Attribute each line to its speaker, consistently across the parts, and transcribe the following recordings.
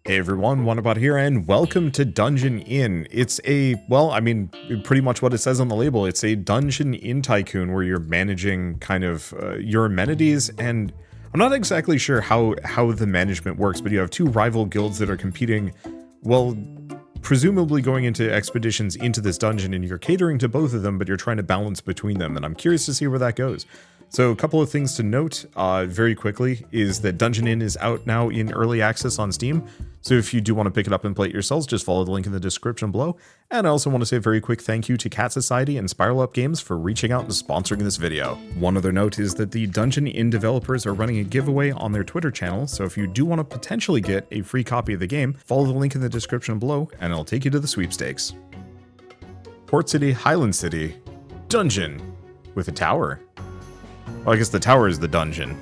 Speaker 1: Hey everyone, Wanderbot here, and welcome to Dungeon Inn. It's pretty much what it says on the label. It's a dungeon in Tycoon where you're managing kind of your amenities, and I'm not exactly sure how the management works, but you have two rival guilds that are competing, well, presumably going into expeditions into this dungeon, and you're catering to both of them, but you're trying to balance between them, and I'm curious to see where that goes. So a couple of things to note very quickly is that Dungeon Inn is out now in early access on Steam. So if you do want to pick it up and play it yourselves, just follow the link in the description below. And I also want to say a very quick thank you to Cat Society and Spiral Up Games for reaching out and sponsoring this video. One other note is that the Dungeon Inn developers are running a giveaway on their Twitter channel. So if you do want to potentially get a free copy of the game, follow the link in the description below and it'll take you to the sweepstakes. Port City, Highland City, dungeon with a tower. Well, I guess the tower is the dungeon.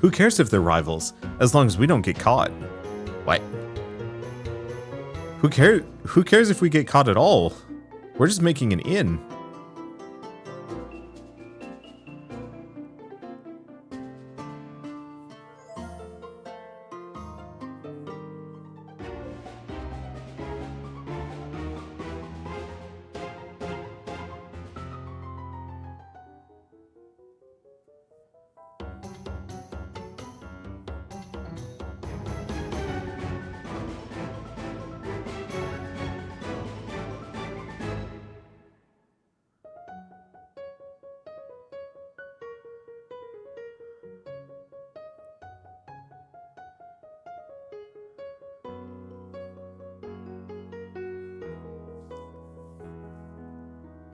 Speaker 1: Who cares if they're rivals, as long as we don't get caught? What? Who cares if we get caught at all? We're just making an inn.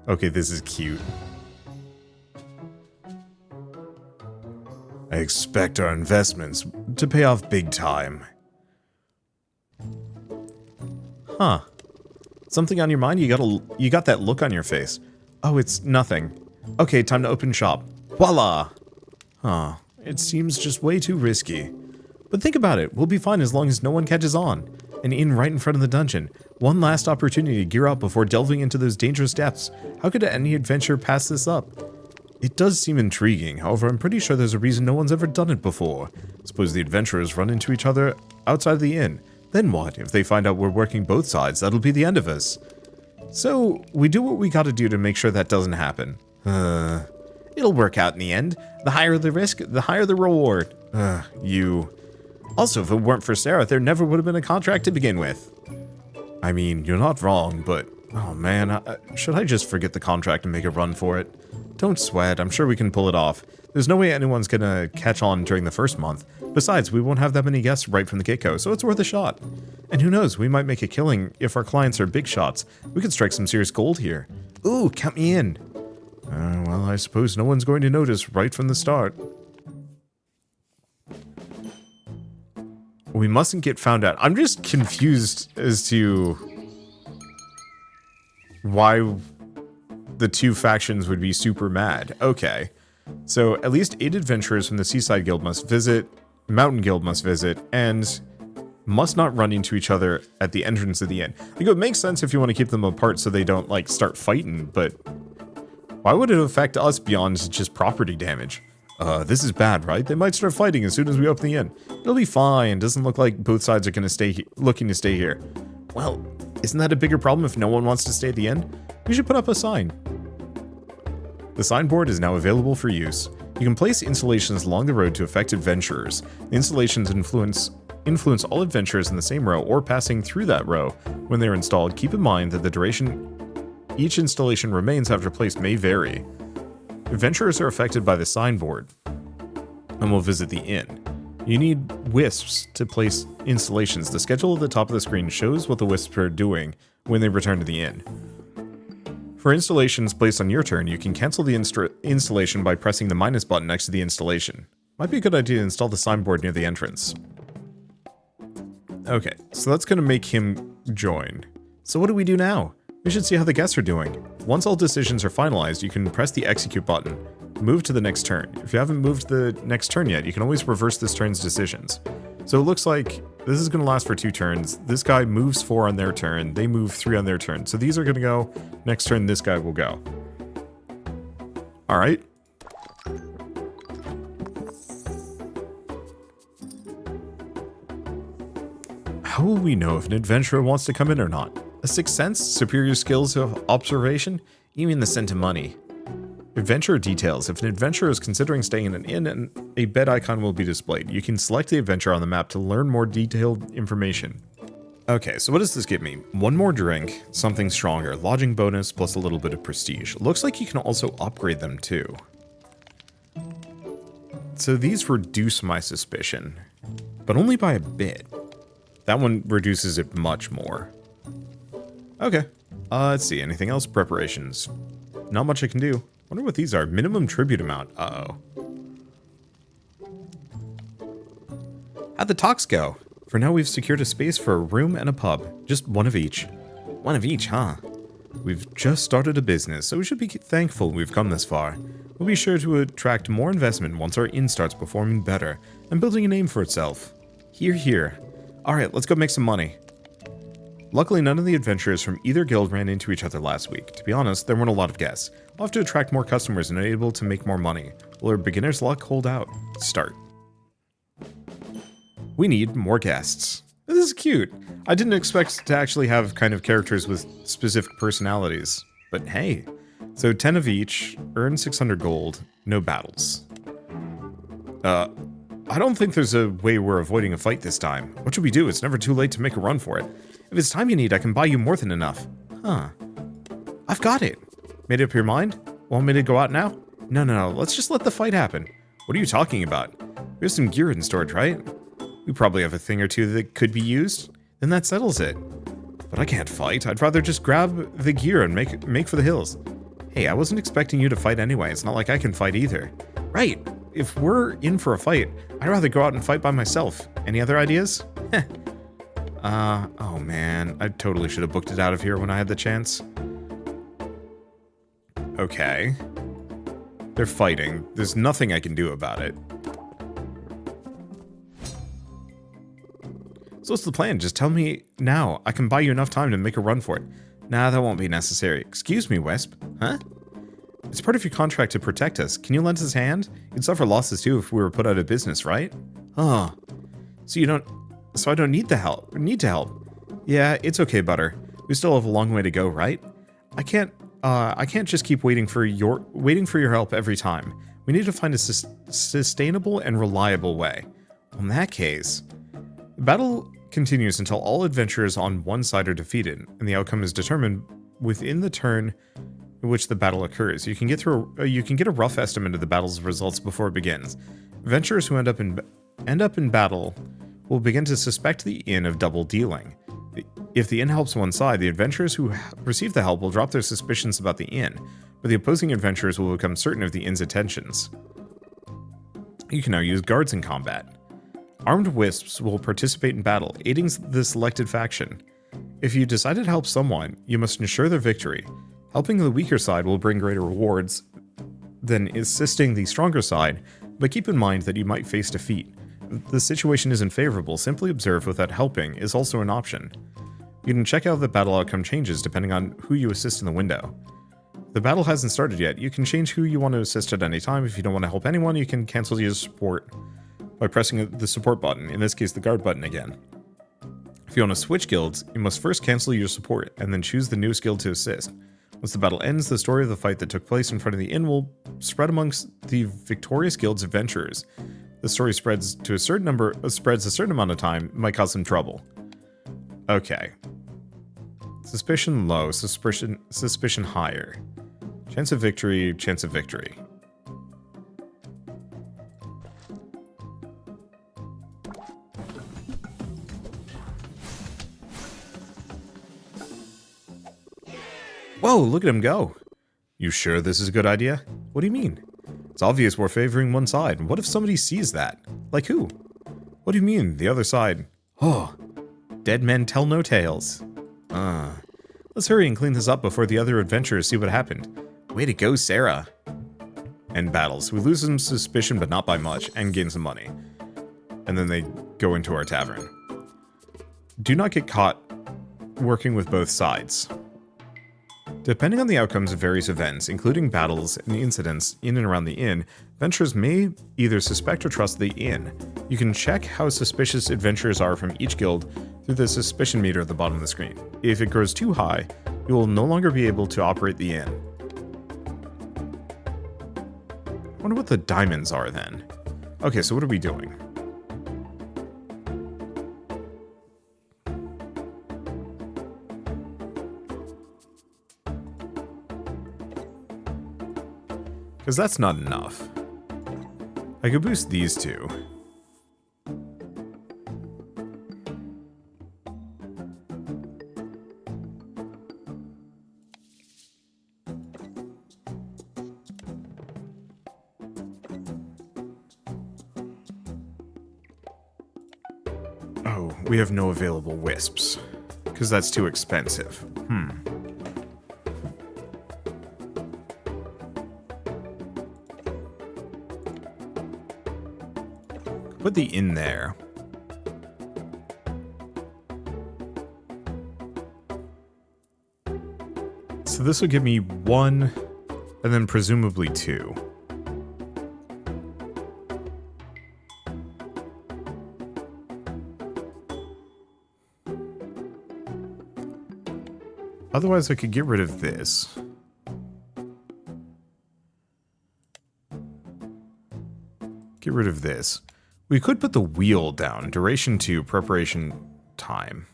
Speaker 1: Okay, this is cute. I expect our investments to pay off big time. Huh. Something on your mind? You got that look on your face. Oh, it's nothing. Okay, time to open shop. Voila! Huh. It seems just way too risky. But think about it. We'll be fine as long as no one catches on. An inn right in front of the dungeon. One last opportunity to gear up before delving into those dangerous depths. How could any adventurer pass this up? It does seem intriguing, however I'm pretty sure there's a reason no one's ever done it before. Suppose the adventurers run into each other outside of the inn. Then what? If they find out we're working both sides, that'll be the end of us. So, we do what we gotta do to make sure that doesn't happen. It'll work out in the end. The higher the risk, the higher the reward. You... Also, if it weren't for Sarah, there never would have been a contract to begin with. I mean, you're not wrong, but... Oh man, should I just forget the contract and make a run for it? Don't sweat, I'm sure we can pull it off. There's no way anyone's gonna catch on during the first month. Besides, we won't have that many guests right from the get-go, so it's worth a shot. And who knows, we might make a killing if our clients are big shots. We could strike some serious gold here. Ooh, count me in. Well, I suppose no one's going to notice right from the start. We mustn't get found out. I'm just confused as to why the two factions would be super mad. Okay, so at least 8 adventurers from the Seaside Guild must visit, Mountain Guild must visit, and must not run into each other at the entrance of the inn. Like, it makes sense if you want to keep them apart so they don't, like, start fighting, but why would it affect us beyond just property damage? This is bad, right? They might start fighting as soon as we open the inn. It'll be fine. Doesn't look like both sides are going to looking to stay here. Well, isn't that a bigger problem if no one wants to stay at the inn? We should put up a sign. The signboard is now available for use. You can place installations along the road to affect adventurers. The installations influence all adventurers in the same row or passing through that row. When they're installed, keep in mind that the duration each installation remains after place may vary. Adventurers are affected by the signboard and will visit the inn. You need wisps to place installations. The schedule at the top of the screen shows what the wisps are doing when they return to the inn. For installations placed on your turn, you can cancel the installation by pressing the minus button next to the installation. Might be a good idea to install the signboard near the entrance. Okay, so that's going to make him join. So what do we do now? We should see how the guests are doing. Once all decisions are finalized, you can press the execute button. Move to the next turn. If you haven't moved the next turn yet, you can always reverse this turn's decisions. So it looks like This is going to last for 2 turns. This guy moves 4 on their turn. They move 3 on their turn. So these are going to go. Next turn, this guy will go. All right. How will we know if an adventurer wants to come in or not? A sixth sense? Superior skills of observation? You mean the scent of money? Adventurer details. If an adventurer is considering staying in an inn, a bed icon will be displayed. You can select the adventure on the map to learn more detailed information. Okay, so what does this give me? 1 more drink, something stronger, lodging bonus, plus a little bit of prestige. Looks like you can also upgrade them too. So these reduce my suspicion, but only by a bit. That one reduces it much more. Okay, let's see, anything else? Preparations. Not much I can do. Wonder what these are. Minimum tribute amount. Uh-oh. How'd the talks go? For now, we've secured a space for a room and a pub. Just one of each. One of each, huh? We've just started a business, so we should be thankful we've come this far. We'll be sure to attract more investment once our inn starts performing better and building a name for itself. Hear, hear. Alright, let's go make some money. Luckily, none of the adventurers from either guild ran into each other last week. To be honest, there weren't a lot of guests. We'll have to attract more customers and are able to make more money. Will our beginner's luck hold out? Start. We need more guests. This is cute. I didn't expect to actually have kind of characters with specific personalities. But hey. So 10 of each, earn 600 gold, no battles. I don't think there's a way we're avoiding a fight this time. What should we do? It's never too late to make a run for it. If it's time you need, I can buy you more than enough. Huh. I've got it. Made up your mind? Want me to go out now? No, let's just let the fight happen. What are you talking about? We have some gear in storage, right? We probably have a thing or two that could be used. Then that settles it. But I can't fight. I'd rather just grab the gear and make for the hills. Hey, I wasn't expecting you to fight anyway. It's not like I can fight either. Right. If we're in for a fight, I'd rather go out and fight by myself. Any other ideas? Oh man, I totally should have booked it out of here when I had the chance. Okay. They're fighting. There's nothing I can do about it. So what's the plan? Just tell me now. I can buy you enough time to make a run for it. Nah, that won't be necessary. Excuse me, Wisp. Huh? It's part of your contract to protect us. Can you lend us a hand? You'd suffer losses too if we were put out of business, right? Oh. So I don't need the help. Need to help. Yeah, it's okay, Butter. We still have a long way to go, right? I can't just keep waiting for your help every time. We need to find a sustainable and reliable way. Well, in that case, the battle continues until all adventurers on one side are defeated, and the outcome is determined within the turn in which the battle occurs. You can get a rough estimate of the battle's results before it begins. Adventurers who end up in battle will begin to suspect the inn of double dealing. If the inn helps one side, the adventurers who receive the help will drop their suspicions about the inn, but the opposing adventurers will become certain of the inn's intentions. You can now use guards in combat. Armed wisps will participate in battle, aiding the selected faction. If you decide to help someone, you must ensure their victory. Helping the weaker side will bring greater rewards than assisting the stronger side, but keep in mind that you might face defeat. If the situation isn't favorable, simply observe without helping is also an option. You can check out the battle outcome changes depending on who you assist in the window. The battle hasn't started yet. You can change who you want to assist at any time. If you don't want to help anyone, you can cancel your support by pressing the support button, in this case the guard button again. If you want to switch guilds, you must first cancel your support and then choose the newest guild to assist. Once the battle ends, the story of the fight that took place in front of the inn will spread amongst the victorious guild's adventurers. The story spreads a certain amount of time, might cause some trouble. Okay. Suspicion low, suspicion higher. Chance of victory, chance of victory. Whoa, look at him go. You sure this is a good idea? What do you mean? It's obvious we're favoring one side. What if somebody sees that? Like who? What do you mean, the other side? Oh, dead men tell no tales. Let's hurry and clean this up before the other adventurers see what happened. Way to go, Sarah. End battles. We lose some suspicion, but not by much, and gain some money. And then they go into our tavern. Do not get caught working with both sides. Depending on the outcomes of various events, including battles and incidents in and around the inn, adventurers may either suspect or trust the inn. You can check how suspicious adventurers are from each guild through the suspicion meter at the bottom of the screen. If it grows too high, you will no longer be able to operate the inn. I wonder what the diamonds are then. Okay, so what are we doing? Because that's not enough. I could boost these two. Oh, we have no available wisps. Because that's too expensive. Put the in there. So this will give me 1, and then presumably 2. Otherwise, I could get rid of this. Get rid of this. We could put the wheel down. Duration 2, preparation time.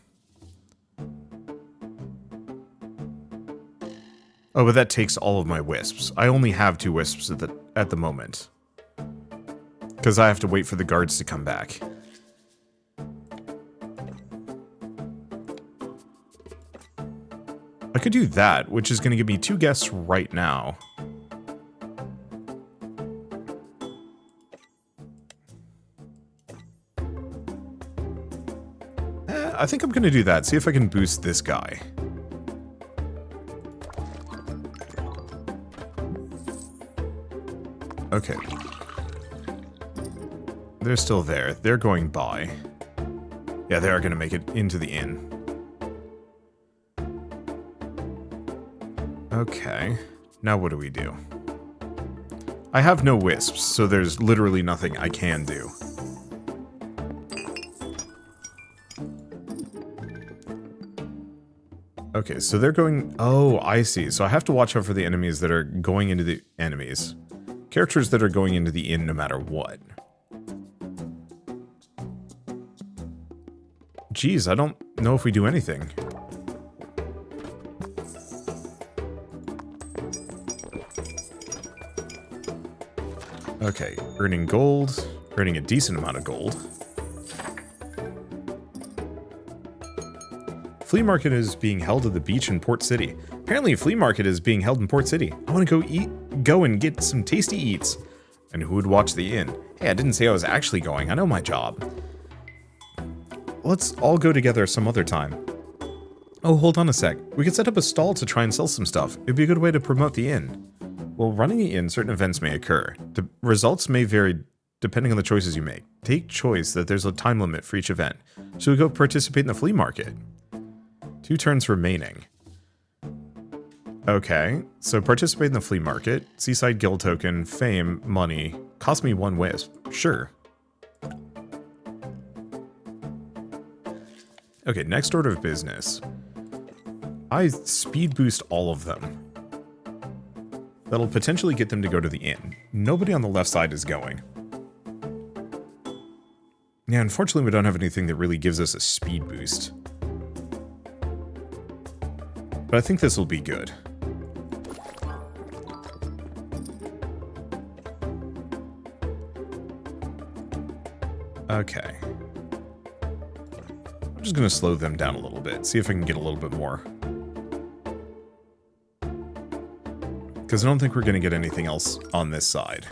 Speaker 1: Oh, but that takes all of my wisps. I only have 2 wisps at the moment. Because I have to wait for the guards to come back. I could do that, which is going to give me 2 guests right now. I think I'm going to do that. See if I can boost this guy. Okay. They're still there. They're going by. Yeah, they are going to make it into the inn. Okay. Now what do we do? I have no wisps, so there's literally nothing I can do. Okay, so they're going... Oh, I see. So I have to watch out for the enemies that are going into the... Enemies. Characters that are going into the inn no matter what. Geez, I don't know if we do anything. Okay, earning gold. Earning a decent amount of gold. Flea market is being held at the beach in Port City. Apparently a flea market is being held in Port City. I want to go and get some tasty eats. And who would watch the inn? Hey, I didn't say I was actually going. I know my job. Let's all go together some other time. Oh, hold on a sec. We could set up a stall to try and sell some stuff. It'd be a good way to promote the inn. While running the inn, certain events may occur. The results may vary depending on the choices you make. Take choice that there's a time limit for each event. So we go participate in the flea market. 2 turns remaining. Okay, so participate in the flea market. Seaside guild token, fame, money. Cost me 1 wisp. Sure. Okay, next order of business. I speed boost all of them. That'll potentially get them to go to the inn. Nobody on the left side is going. Yeah, unfortunately we don't have anything that really gives us a speed boost. But I think this will be good. Okay. I'm just going to slow them down a little bit, see if I can get a little bit more. Because I don't think we're going to get anything else on this side.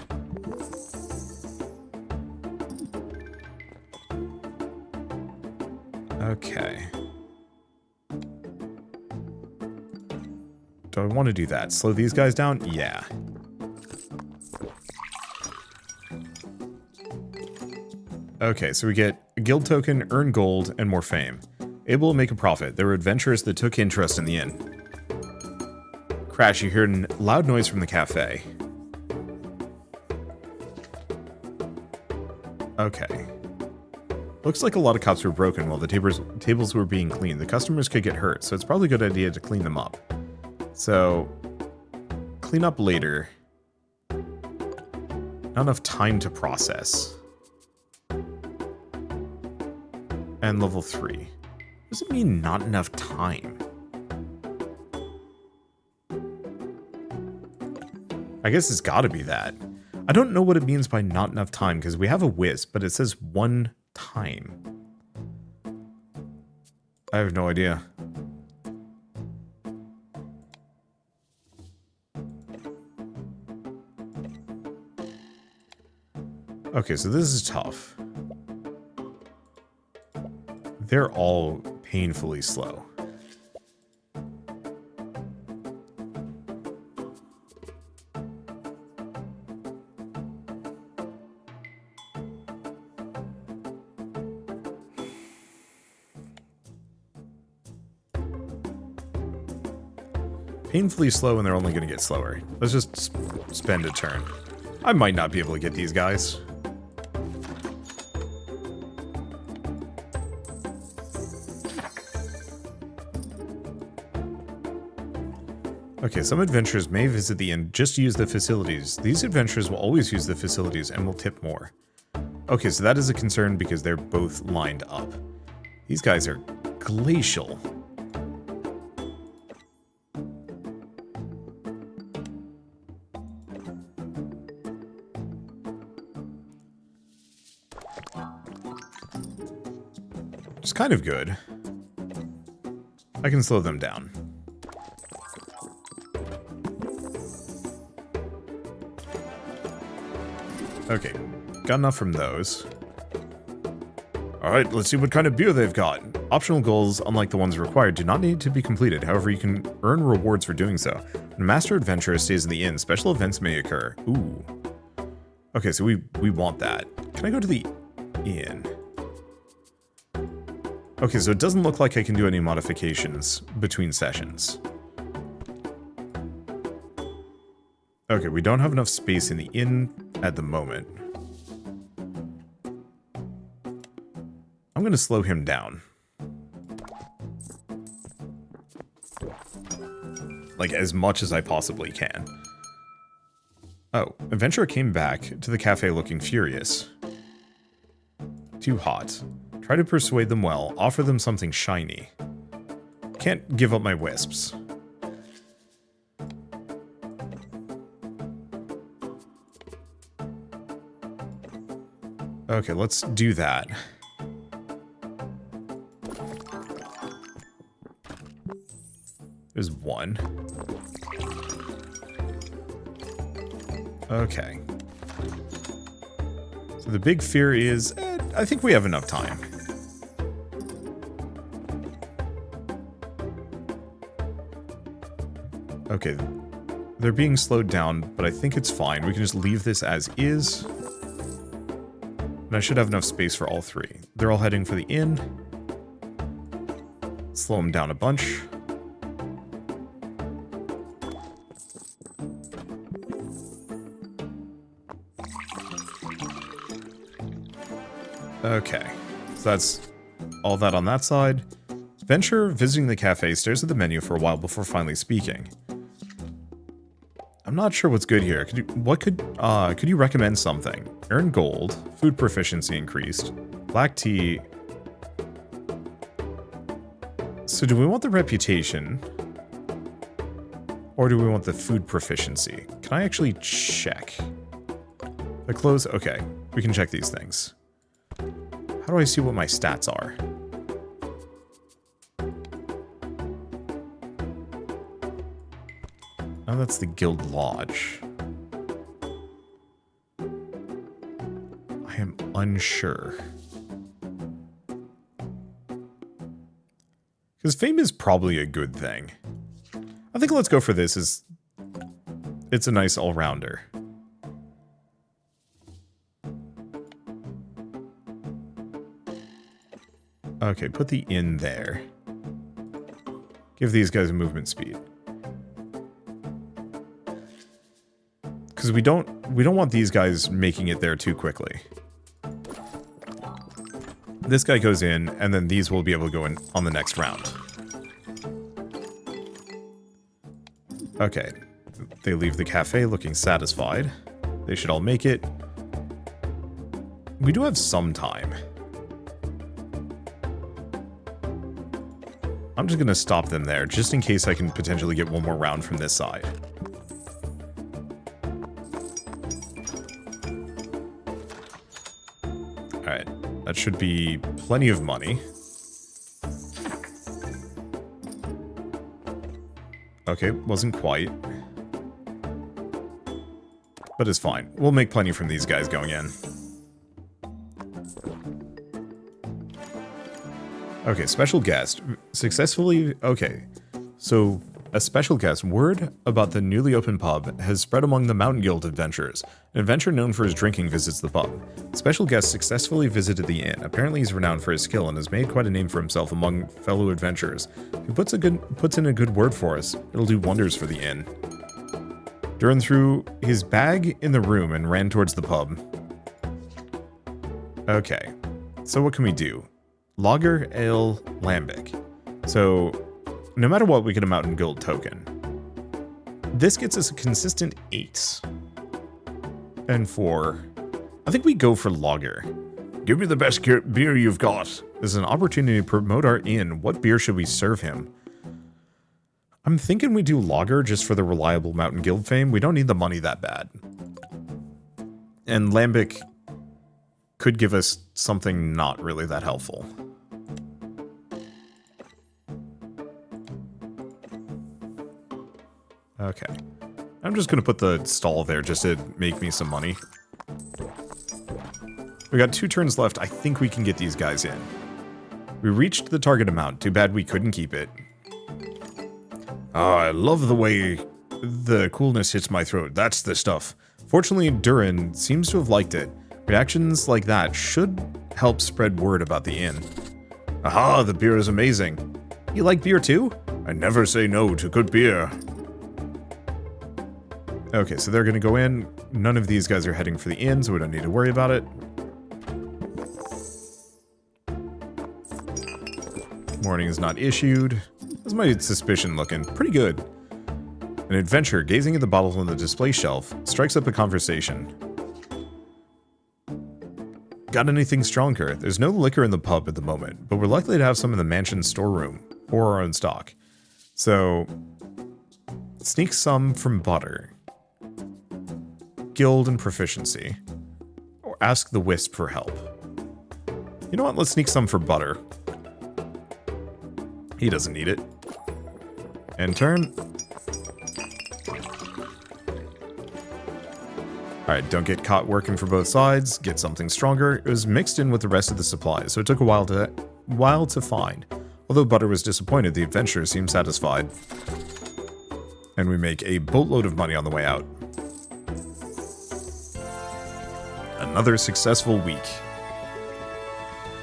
Speaker 1: Okay. Do I want to do that? Slow these guys down? Yeah. Okay, so we get a guild token, earn gold, and more fame. able to make a profit. There were adventurers that took interest in the inn. Crash, you hear a loud noise from the cafe. Okay. Looks like a lot of cups were broken while the tables were being cleaned. The customers could get hurt, so it's probably a good idea to clean them up. So, clean up later. Not enough time to process. And level 3. What does it mean not enough time? I guess it's gotta be that. I don't know what it means by not enough time, because we have a wisp, but it says 1 time. I have no idea. Okay, so this is tough. They're all painfully slow. Painfully slow, and they're only going to get slower. Let's just spend a turn. I might not be able to get these guys. Okay, some adventurers may visit the inn just to use the facilities. These adventurers will always use the facilities and will tip more. Okay, so that is a concern because they're both lined up. These guys are glacial. It's kind of good. I can slow them down. Okay, got enough from those. Alright, let's see what kind of beer they've got. Optional goals, unlike the ones required, do not need to be completed. However, you can earn rewards for doing so. When a master adventurer stays in the inn, special events may occur. Ooh. Okay, so we want that. Can I go to the inn? Okay, so it doesn't look like I can do any modifications between sessions. Okay, we don't have enough space in the inn at the moment. I'm going to slow him down. Like, as much as I possibly can. Oh, adventurer came back to the cafe looking furious. Too hot. Try to persuade them well. Offer them something shiny. Can't give up my wisps. Okay, let's do that. There's one. Okay. So the big fear is, I think we have enough time. Okay, they're being slowed down, but I think it's fine. We can just leave this as is. And I should have enough space for all three. They're all heading for the inn. Slow them down a bunch. Okay, so that's all that on that side. Venture visiting the cafe stares at the menu for a while before finally speaking. I'm not sure what's good here. Could you recommend something? Earn gold, food proficiency increased, black tea. So do we want the reputation? Or do we want the food proficiency? Can I actually check? The clothes, okay, we can check these things. How do I see what my stats are? Oh, that's the Guild Lodge. I am unsure. Because fame is probably a good thing. I think let's go for this, as it's a nice all-rounder. Okay, put the inn there. Give these guys a movement speed. Because we don't want these guys making it there too quickly. This guy goes in, and then these will be able to go in on the next round. Okay. They leave the cafe looking satisfied. They should all make it. We do have some time. I'm just going to stop them there, just in case I can potentially get one more round from this side. Alright, that should be plenty of money. Okay, wasn't quite. But it's fine. We'll make plenty from these guys going in. Okay, special guest. Successfully... Okay, so a special guest. Word about the newly opened pub has spread among the Mountain Guild adventurers. An adventurer known for his drinking visits the pub. Special guest successfully visited the inn. Apparently he's renowned for his skill and has made quite a name for himself among fellow adventurers. If he puts in a good word for us, it'll do wonders for the inn. Durin threw his bag in the room and ran towards the pub. Okay, so what can we do? Lager, Ale, Lambic. So, no matter what, we get a Mountain Guild token. This gets us a consistent 8. And 4. I think we go for Lager. Give me the best beer you've got. This is an opportunity to promote our inn. What beer should we serve him? I'm thinking we do Lager just for the reliable Mountain Guild fame. We don't need the money that bad. And Lambic could give us something not really that helpful. Okay. I'm just going to put the stall there just to make me some money. We got 2 turns left. I think we can get these guys in. We reached the target amount. Too bad we couldn't keep it. Oh, I love the way the coolness hits my throat. That's the stuff. Fortunately, Durin seems to have liked it. Reactions like that should help spread word about the inn. Aha, the beer is amazing. You like beer too? I never say no to good beer. Okay, so they're going to go in. None of these guys are heading for the inn, so we don't need to worry about it. Warning is not issued. How's my suspicion looking? Pretty good. An adventurer, gazing at the bottles on the display shelf, strikes up a conversation. Got anything stronger? There's no liquor in the pub at the moment, but we're likely to have some in the mansion storeroom, or our own stock. So, sneak some from butter. Guild and proficiency. Or ask the Wisp for help. You know what? Let's sneak some for butter. He doesn't need it. End turn. Alright, don't get caught working for both sides. Get something stronger. It was mixed in with the rest of the supplies, so it took a while to find. Although Butter was disappointed, the adventurer seemed satisfied. And we make a boatload of money on the way out. Another successful week.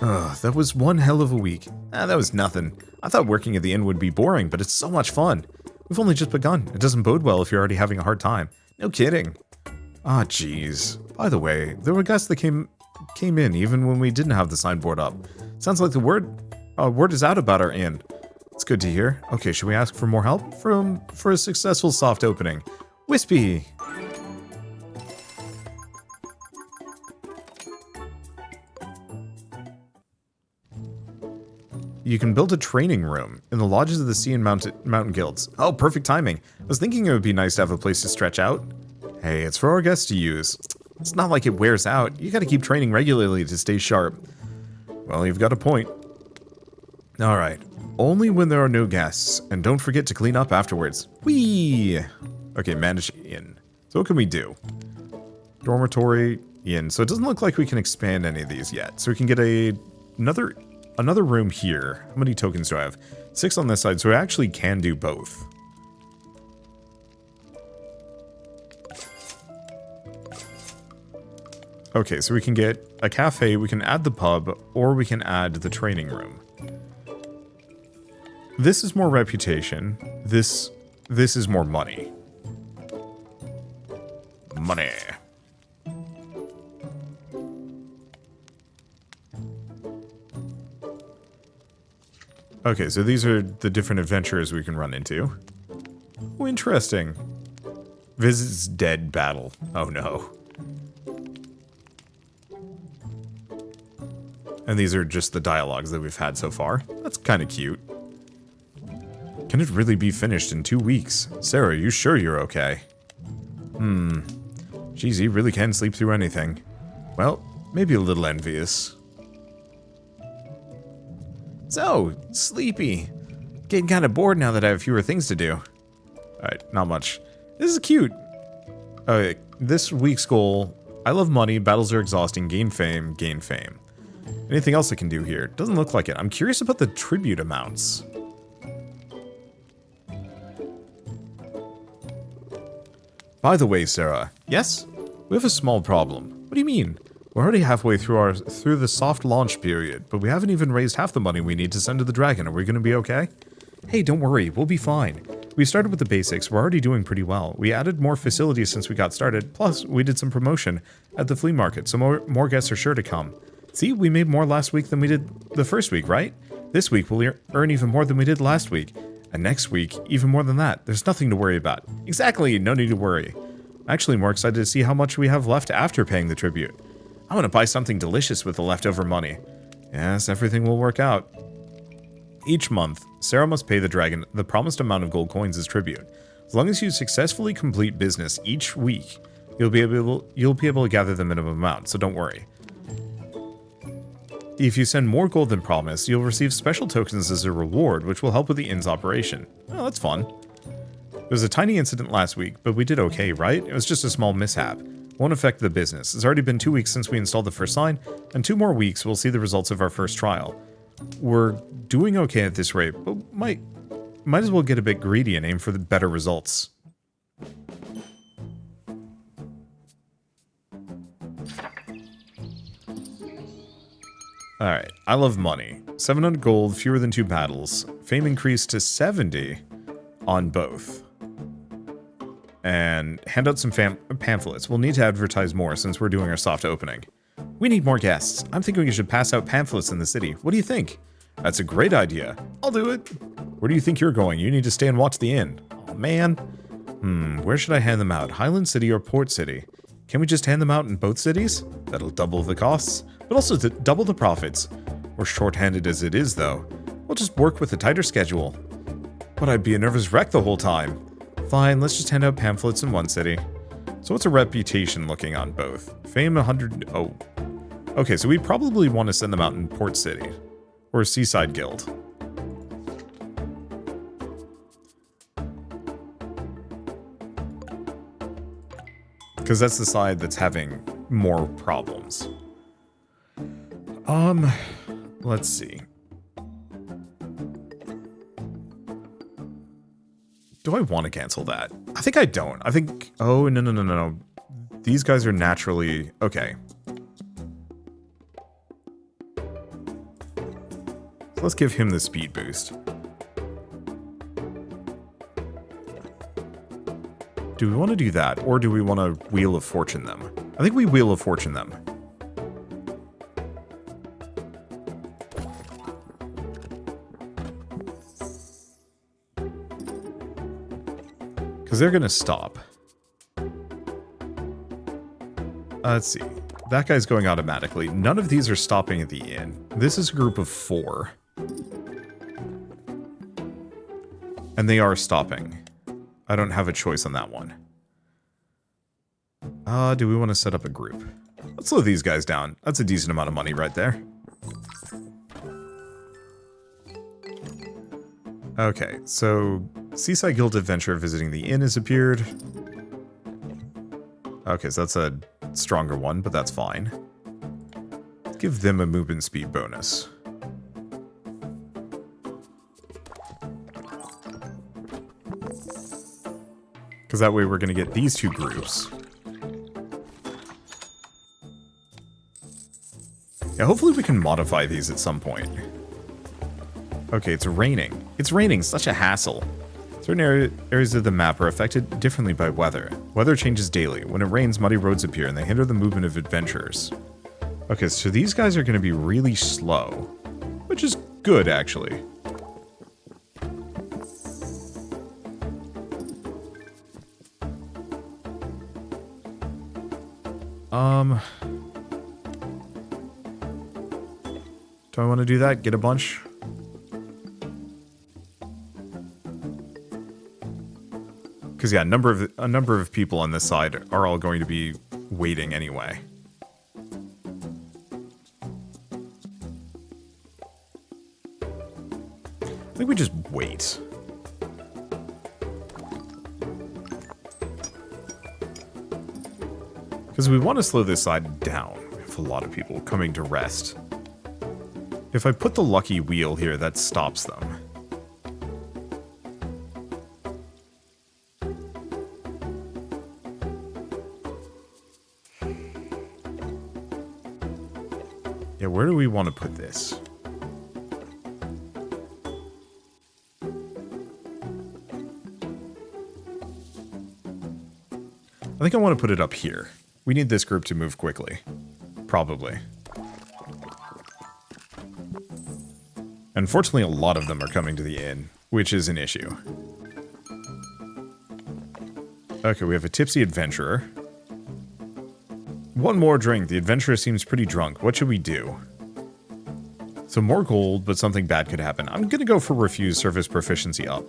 Speaker 1: Ugh, that was one hell of a week. That was nothing. I thought working at the inn would be boring, but it's so much fun. We've only just begun. It doesn't bode well if you're already having a hard time. No kidding. Ah, jeez. By the way, there were guests that came in even when we didn't have the signboard up. Sounds like the word is out about our inn. It's good to hear. Okay, should we ask for more help for a successful soft opening? Wispy! You can build a training room in the lodges of the Sea and Mountain Guilds. Oh, perfect timing. I was thinking it would be nice to have a place to stretch out. Hey, it's for our guests to use. It's not like it wears out. You gotta keep training regularly to stay sharp. Well, you've got a point. Alright. Only when there are no guests, and don't forget to clean up afterwards. Whee! Okay, manage inn. So what can we do? Dormitory, inn. So it doesn't look like we can expand any of these yet. So we can get another room here. How many tokens do I have? 6 on this side, so I actually can do both. Okay, so we can get a cafe, we can add the pub, or we can add the training room. This is more reputation. This is more money. Money. Okay, so these are the different adventurers we can run into. Oh, interesting. Visits dead battle. Oh no. And these are just the dialogues that we've had so far. That's kind of cute. Can it really be finished in 2 weeks? Sarah, are you sure you're okay? Geez, he really can sleep through anything. Well, maybe a little envious. So, sleepy. Getting kind of bored now that I have fewer things to do. Alright, not much. This is cute. Okay, this week's goal. I love money, battles are exhausting, gain fame, gain fame. Anything else I can do here? Doesn't look like it. I'm curious about the tribute amounts. By the way, Sarah. Yes? We have a small problem. What do you mean? We're already halfway through the soft launch period, but we haven't even raised half the money we need to send to the dragon. Are we going to be okay? Hey, don't worry. We'll be fine. We started with the basics. We're already doing pretty well. We added more facilities since we got started. Plus, we did some promotion at the flea market, so more guests are sure to come. See, we made more last week than we did the first week, right? This week, we'll earn even more than we did last week. And next week, even more than that. There's nothing to worry about. Exactly, no need to worry. I'm actually more excited to see how much we have left after paying the tribute. I want to buy something delicious with the leftover money. Yes, everything will work out. Each month, Sarah must pay the dragon the promised amount of gold coins as tribute. As long as you successfully complete business each week, you'll be able to gather the minimum amount, so don't worry. If you send more gold than promised, you'll receive special tokens as a reward, which will help with the inn's operation. Oh, that's fun. There was a tiny incident last week, but we did okay, right? It was just a small mishap. Won't affect the business. It's already been 2 weeks since we installed the first sign, and 2 more weeks we'll see the results of our first trial. We're doing okay at this rate, but might as well get a bit greedy and aim for the better results. Alright, I love money. 700 gold, fewer than 2 battles. Fame increased to 70 on both. And hand out some pamphlets. We'll need to advertise more since we're doing our soft opening. We need more guests. I'm thinking we should pass out pamphlets in the city. What do you think? That's a great idea. I'll do it. Where do you think you're going? You need to stay and watch the inn. Oh, man. Where should I hand them out? Highland City or Port City? Can we just hand them out in both cities? That'll double the costs, but also double the profits. We're short-handed as it is, though. We'll just work with a tighter schedule. But I'd be a nervous wreck the whole time. Fine, let's just hand out pamphlets in one city. So what's a reputation looking on both? Fame 100... Oh. Okay, so we probably want to send them out in Port City. Or Seaside Guild. Because that's the side that's having more problems. Let's see. Do I want to cancel that? I think I don't. I think... Oh, no. These guys are naturally... Okay. So let's give him the speed boost. Do we want to do that, or do we want to Wheel of Fortune them? I think we Wheel of Fortune them. Because they're going to stop. Let's see. That guy's going automatically. None of these are stopping at the inn. This is a group of 4. And they are stopping. I don't have a choice on that one. Do we want to set up a group? Let's slow these guys down. That's a decent amount of money right there. Okay, so Seaside Guild Adventure visiting the inn has appeared. Okay, so that's a stronger one, but that's fine. Let's give them a movement speed bonus. Because that way we're going to get these 2 groups. Yeah, hopefully we can modify these at some point. Okay, it's raining. It's raining, such a hassle. Certain areas of the map are affected differently by weather. Weather changes daily. When it rains, muddy roads appear and they hinder the movement of adventurers. Okay, so these guys are going to be really slow, which is good, actually. Do I want to do that? Get a bunch? Because yeah, a number of people on this side are all going to be waiting anyway. I think we just wait. Because we want to slow this side down. We have a lot of people coming to rest. If I put the lucky wheel here, that stops them. Yeah, where do we want to put this? I think I want to put it up here. We need this group to move quickly. Probably. Unfortunately, a lot of them are coming to the inn, which is an issue. Okay, we have a tipsy adventurer. One more drink. The adventurer seems pretty drunk. What should we do? So more gold, but something bad could happen. I'm gonna go for refuse service proficiency up.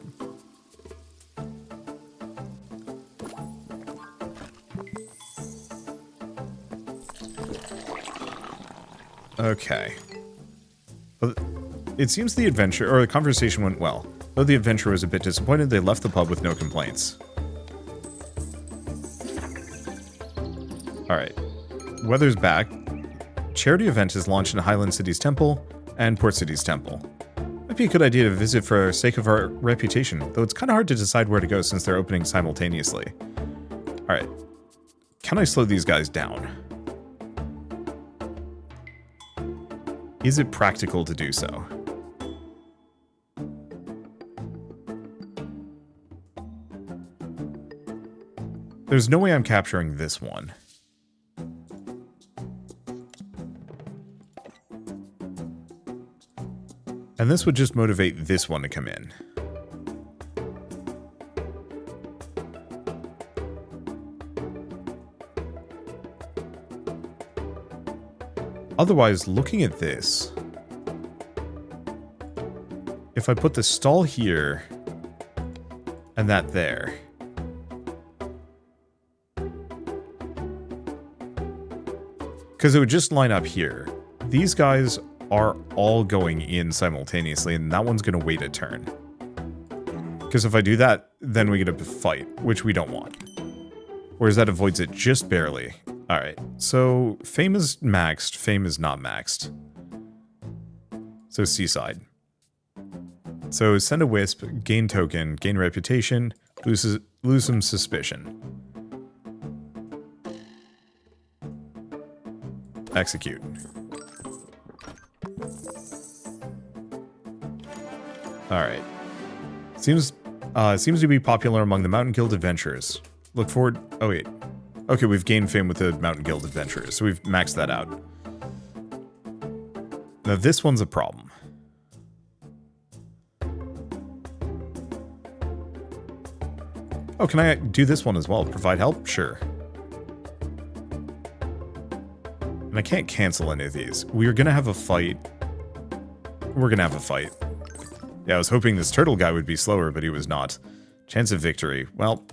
Speaker 1: Okay. It seems the conversation went well. Though the adventurer was a bit disappointed, they left the pub with no complaints. Alright. Weather's back. Charity event is launched in Highland City's temple and Port City's temple. Might be a good idea to visit for the sake of our reputation, though it's kind of hard to decide where to go since they're opening simultaneously. Alright. Can I slow these guys down? Is it practical to do so? There's no way I'm capturing this one. And this would just motivate this one to come in. Otherwise, looking at this, if I put the stall here and that there, because it would just line up here. These guys are all going in simultaneously, and that one's going to wait a turn. Because if I do that, then we get a fight, which we don't want. Whereas that avoids it just barely. Alright, so fame is maxed, fame is not maxed. So seaside. So send a wisp, gain token, gain reputation, lose some suspicion. Execute. Alright. Seems to be popular among the Mountain Guild adventurers. Look forward... Oh, wait. Okay, we've gained fame with the Mountain Guild adventurers, so we've maxed that out. Now this one's a problem. Oh, can I do this one as well? Provide help? Sure. And I can't cancel any of these. We're gonna have a fight. We're gonna have a fight. Yeah, I was hoping this turtle guy would be slower, but he was not. Chance of victory. Well...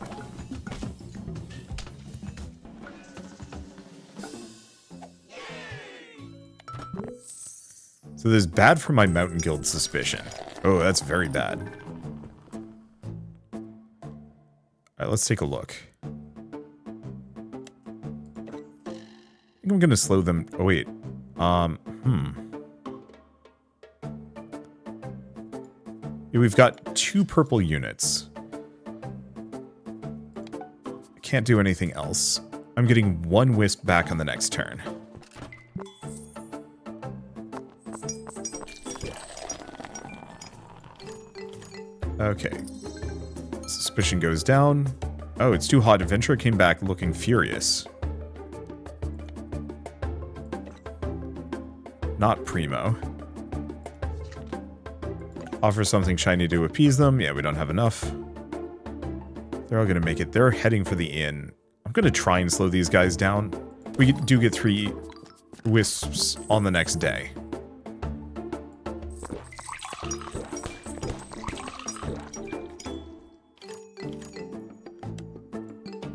Speaker 1: So this is bad for my Mountain Guild suspicion. Oh, that's very bad. Alright, let's take a look. I think I'm gonna slow them... Oh, wait. Yeah, we've got 2 purple units. I can't do anything else. I'm getting 1 wisp back on the next turn. Okay. Suspicion goes down. Oh, it's too hot. Adventurer came back looking furious. Not primo. Offer something shiny to appease them. Yeah, we don't have enough. They're all going to make it. They're heading for the inn. I'm going to try and slow these guys down. We do get 3 wisps on the next day.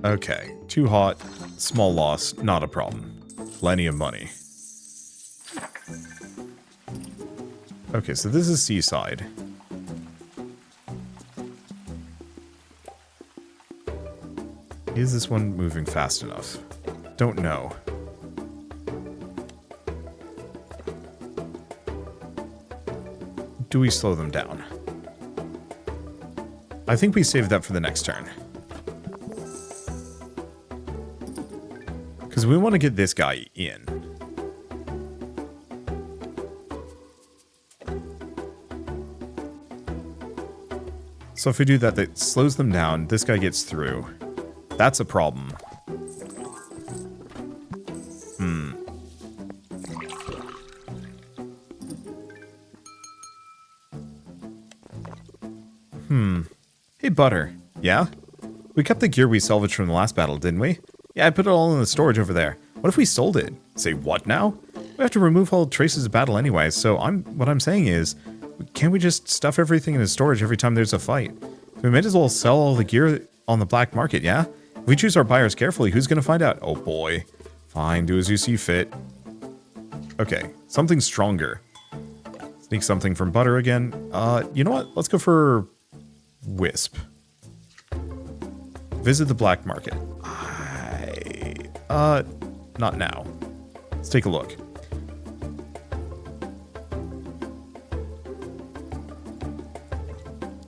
Speaker 1: Okay, too hot, small loss, not a problem. Plenty of money. Okay, so this is Seaside. Is this one moving fast enough? Don't know. Do we slow them down? I think we saved that for the next turn. Because we want to get this guy in. So if we do that, that slows them down. This guy gets through. That's a problem. Hey, Butter. Yeah? We kept the gear we salvaged from the last battle, didn't we? Yeah, I put it all in the storage over there. What if we sold it? Say what now? We have to remove all traces of battle anyway, so what I'm saying is, can't we just stuff everything in the storage every time there's a fight? We might as well sell all the gear on the black market, yeah? If we choose our buyers carefully, who's gonna find out? Oh boy. Fine, do as you see fit. Okay, something stronger. Sneak something from Butter again. You know what? Let's go for Wisp. Visit the black market. Not now. Let's take a look.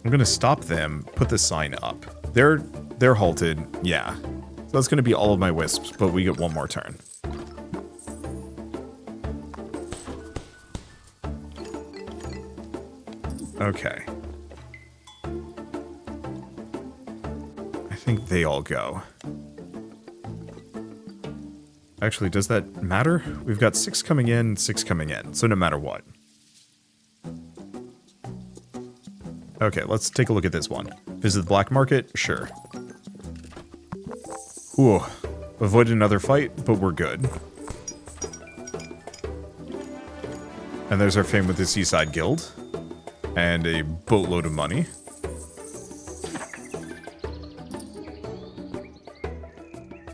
Speaker 1: I'm gonna stop them, put the sign up. They're halted, yeah. So that's gonna be all of my wisps, but we get one more turn. Okay. I think they all go. Actually, does that matter? We've got 6 coming in, 6 coming in, so no matter what. Okay, let's take a look at this one. Visit the black market? Sure. Ooh, avoided another fight, but we're good. And there's our fame with the Seaside Guild. And a boatload of money.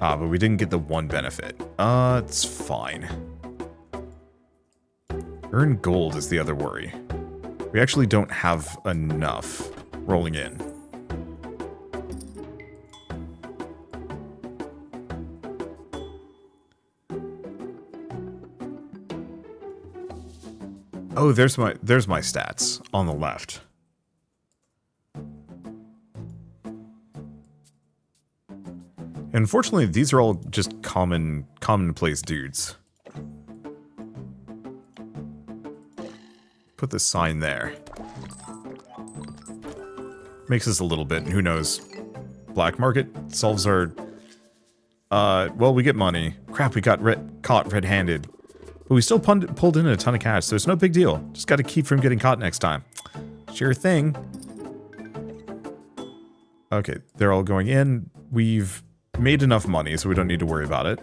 Speaker 1: Ah, but we didn't get the one benefit. It's fine. Earn gold is the other worry. We actually don't have enough rolling in. Oh, there's my stats on the left. Unfortunately, these are all just commonplace dudes. Put the sign there. Makes us a little bit, who knows. Black market solves our... well, we get money. Crap, we got caught red-handed. But we still pulled in a ton of cash, so it's no big deal. Just gotta keep from getting caught next time. Sure thing. Okay, they're all going in. We've made enough money, so we don't need to worry about it.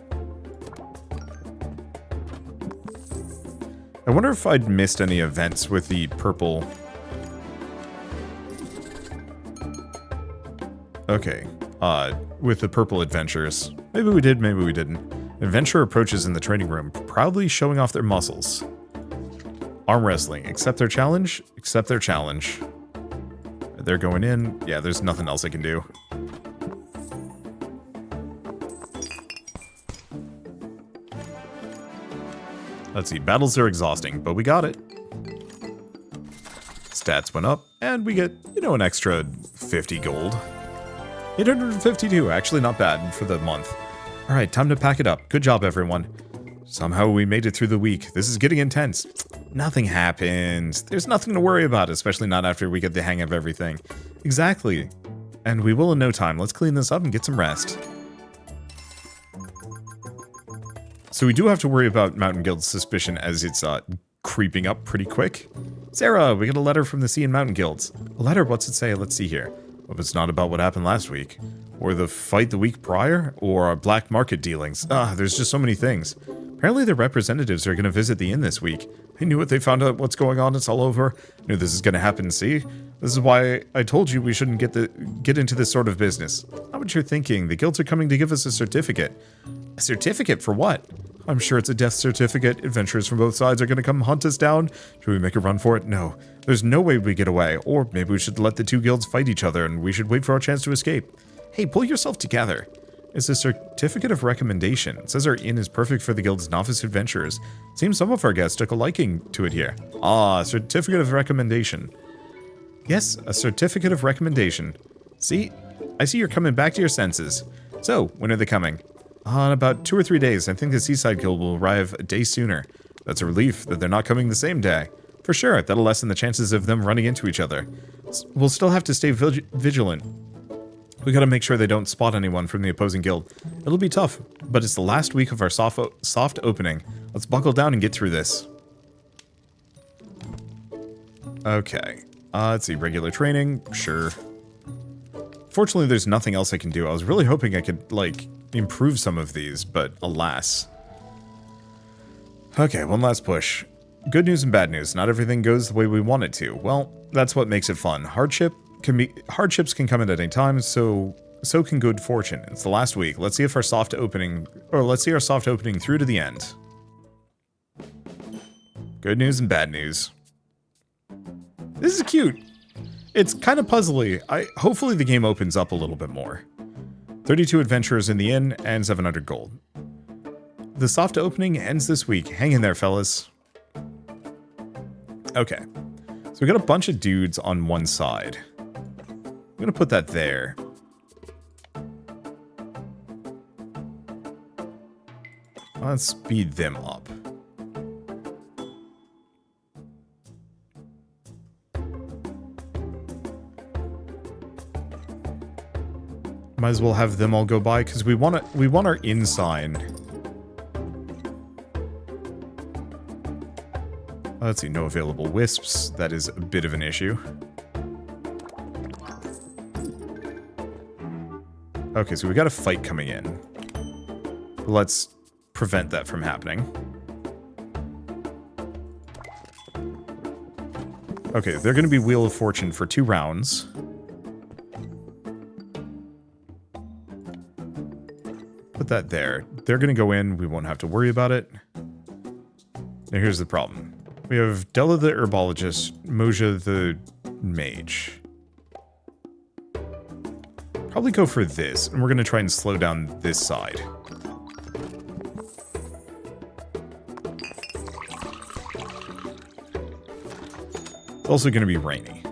Speaker 1: I wonder if I'd missed any events with the purple... Okay, with the purple adventures. Maybe we did, maybe we didn't. Adventurer approaches in the training room, proudly showing off their muscles. Arm wrestling. Accept their challenge? Accept their challenge. They're going in. Yeah, there's nothing else I can do. Let's see, battles are exhausting, but we got it. Stats went up, and we get, you know, an extra 50 gold. 852, actually not bad for the month. Alright, time to pack it up. Good job, everyone. Somehow we made it through the week. This is getting intense. Nothing happens. There's nothing to worry about, especially not after we get the hang of everything. Exactly. And we will in no time. Let's clean this up and get some rest. So we do have to worry about Mountain Guild's suspicion as it's creeping up pretty quick. Sarah, we got a letter from the Sea and Mountain Guilds. A letter? What's it say? Let's see here. Hope it's not about what happened last week. Or the fight the week prior? Or our black market dealings. There's just so many things. Apparently the representatives are going to visit the inn this week. I knew it. They found out what's going on. It's all over. I knew this is going to happen. See? This is why I told you we shouldn't get into this sort of business. Not what you're thinking. The guilds are coming to give us a certificate. A certificate for what? I'm sure it's a death certificate. Adventurers from both sides are going to come hunt us down. Should we make a run for it? No. There's no way we get away. Or maybe we should let the two guilds fight each other and we should wait for our chance to escape. Hey, pull yourself together. It's a certificate of recommendation. It says our inn is perfect for the guild's novice adventurers. Seems some of our guests took a liking to it here. Certificate of recommendation. Yes, a certificate of recommendation. See? I see you're coming back to your senses. So, when are they coming? In about 2 or 3 days. I think the Seaside Guild will arrive a day sooner. That's a relief that they're not coming the same day. For sure, that'll lessen the chances of them running into each other. We'll still have to stay vigilant. We gotta make sure they don't spot anyone from the opposing guild. It'll be tough, but it's the last week of our soft opening. Let's buckle down and get through this. Okay. Let's see, regular training, sure. Fortunately, there's nothing else I can do. I was really hoping I could, like, improve some of these, but alas. Okay, one last push. Good news and bad news. Not everything goes the way we want it to. Well, that's what makes it fun. Hardships can come at any time, so can good fortune. It's the last week. Let's see our soft opening through to the end. Good news and bad news. This is cute. It's kind of puzzly. Hopefully the game opens up a little bit more. 32 adventurers in the inn and 700 gold. The soft opening ends this week. Hang in there, fellas. Okay. So we got a bunch of dudes on one side. I'm going to put that there. Let's speed them up. Might as well have them all go by because we want our inn sign. Let's see, no available wisps. That is a bit of an issue. Okay, so we got a fight coming in. Let's prevent that from happening. Okay, they're going to be Wheel of Fortune for 2 rounds. Put that there. They're going to go in. We won't have to worry about it. Now here's the problem. We have Della the Herbologist, Moja the Mage. Probably go for this, and we're going to try and slow down this side. It's also going to be rainy.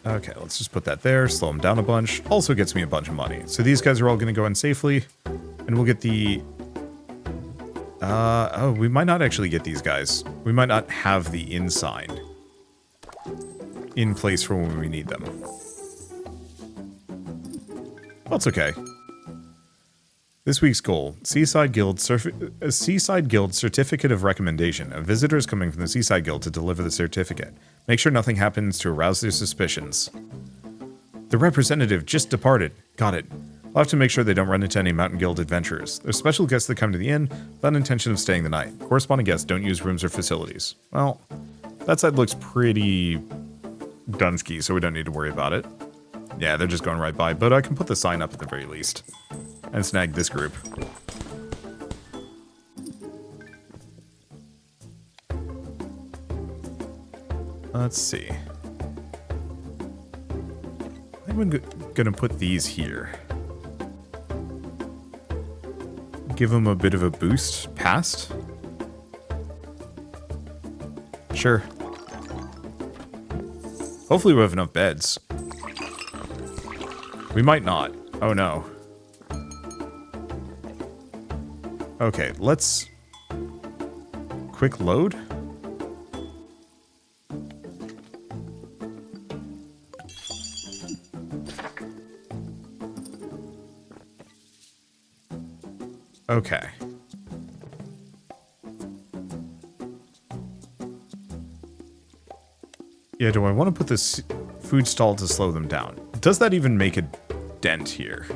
Speaker 1: Okay, let's just put that there, slow them down a bunch. Also gets me a bunch of money. So these guys are all going to go in safely, and we'll get the... we might not actually get these guys. We might not have the inn sign in place for when we need them. That's okay. This week's goal, Seaside Guild Certificate of Recommendation. A visitor is coming from the Seaside Guild to deliver the certificate. Make sure nothing happens to arouse their suspicions. The representative just departed. Got it. I'll have to make sure they don't run into any Mountain Guild adventurers. There's special guests that come to the inn without intention of staying the night. Corresponding guests don't use rooms or facilities. Well, that side looks pretty Dunsky, so we don't need to worry about it. Yeah, they're just going right by, but I can put the sign up at the very least. And snag this group. Let's see. I think I'm gonna put these here. Give them a bit of a boost past. Sure. Hopefully we have enough beds. We might not. Oh no. Okay, let's... quick load? Okay. Yeah, do I want to put this food stall to slow them down? Does that even make a dent here?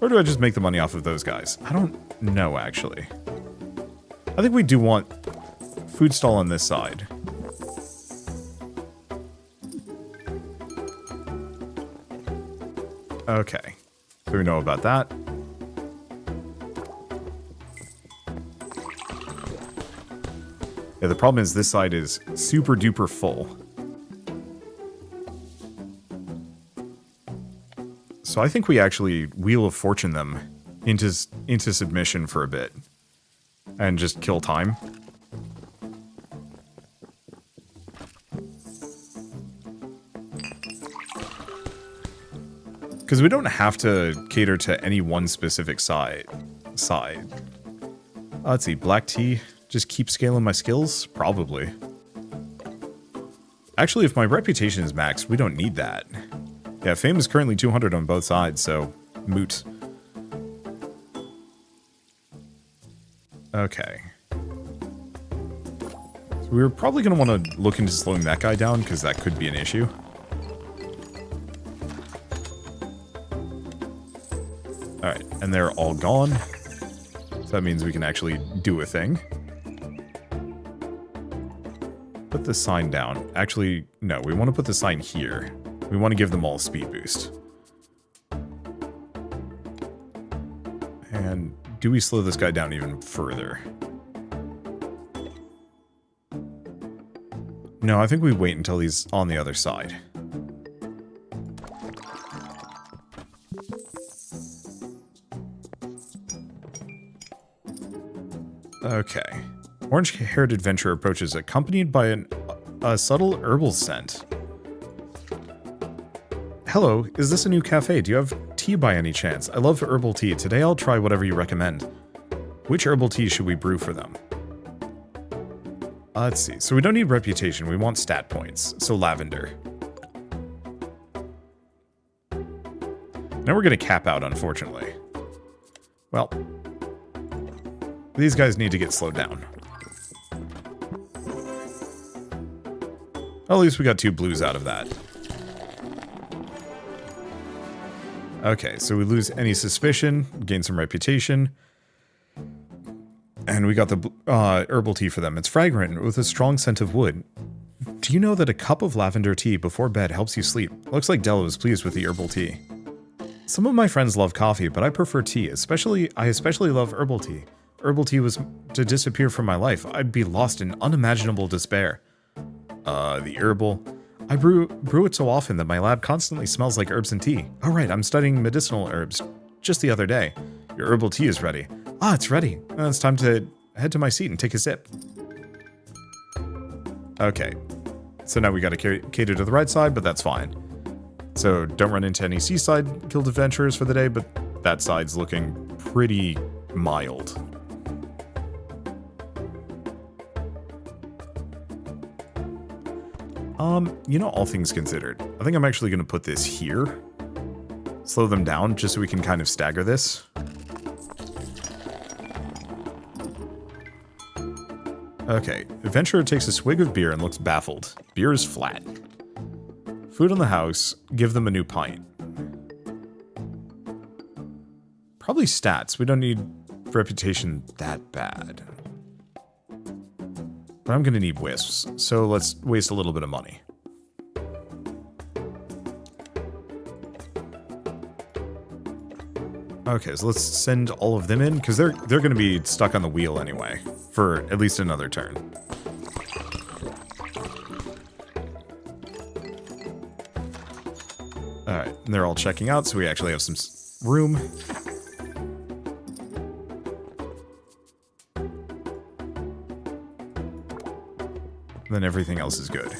Speaker 1: Or do I just make the money off of those guys? I don't know, actually. I think we do want food stall on this side. Okay. So we know about that. Yeah, the problem is this side is super duper full. So I think we actually Wheel of Fortune them into submission for a bit. And just kill time. Because we don't have to cater to any one specific side. Let's see, black tea. Just keep scaling my skills? Probably. Actually, if my reputation is maxed, we don't need that. Yeah, fame is currently 200 on both sides, so moot. Okay. So we were probably going to want to look into slowing that guy down, because that could be an issue. Alright, and they're all gone. So that means we can actually do a thing. Put the sign down. Actually, no, we want to put the sign here. We want to give them all a speed boost. And do we slow this guy down even further? No, I think we wait until he's on the other side. Okay. Orange-haired adventurer approaches, accompanied by a subtle herbal scent. Hello, is this a new cafe? Do you have tea by any chance? I love herbal tea. Today I'll try whatever you recommend. Which herbal tea should we brew for them? Let's see. So we don't need reputation. We want stat points. So lavender. Now we're going to cap out, unfortunately. Well, these guys need to get slowed down. At least we got 2 blues out of that. Okay, so we lose any suspicion, gain some reputation. And we got the herbal tea for them. It's fragrant with a strong scent of wood. Do you know that a cup of lavender tea before bed helps you sleep? Looks like Della was pleased with the herbal tea. Some of my friends love coffee, but I prefer tea. I especially love herbal tea. Herbal tea was to disappear from my life. I'd be lost in unimaginable despair. The herbal. I brew it so often that my lab constantly smells like herbs and tea. Oh right, I'm studying medicinal herbs just the other day. Your herbal tea is ready. Ah, it's ready. It's time to head to my seat and take a sip. Okay. So now we gotta cater to the right side, but that's fine. So don't run into any seaside guild adventurers for the day, but that side's looking pretty mild. You know, all things considered, I think I'm actually going to put this here. Slow them down, just so we can kind of stagger this. Okay, adventurer takes a swig of beer and looks baffled. Beer is flat. Food on the house, give them a new pint. Probably stats, we don't need reputation that bad. But I'm going to need wisps, so let's waste a little bit of money. Okay, so let's send all of them in, because they're going to be stuck on the wheel anyway, for at least another turn. Alright, and they're all checking out, so we actually have some room. Then everything else is good.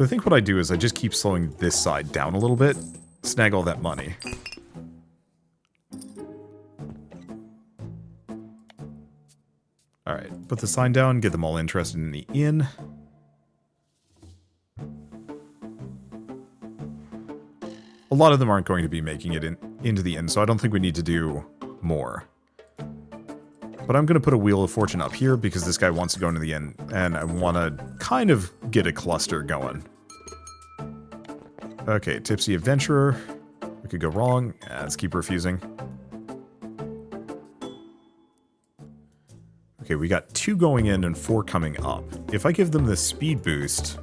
Speaker 1: So I think what I do is I just keep slowing this side down a little bit, snag all that money. Alright, put the sign down, get them all interested in the inn. A lot of them aren't going to be making it into the inn, so I don't think we need to do more. But I'm going to put a Wheel of Fortune up here because this guy wants to go into the inn, and I want to kind of get a cluster going. Okay, Tipsy Adventurer. We could go wrong. Let's keep refusing. Okay, we got 2 going in and 4 coming up. If I give them this speed boost,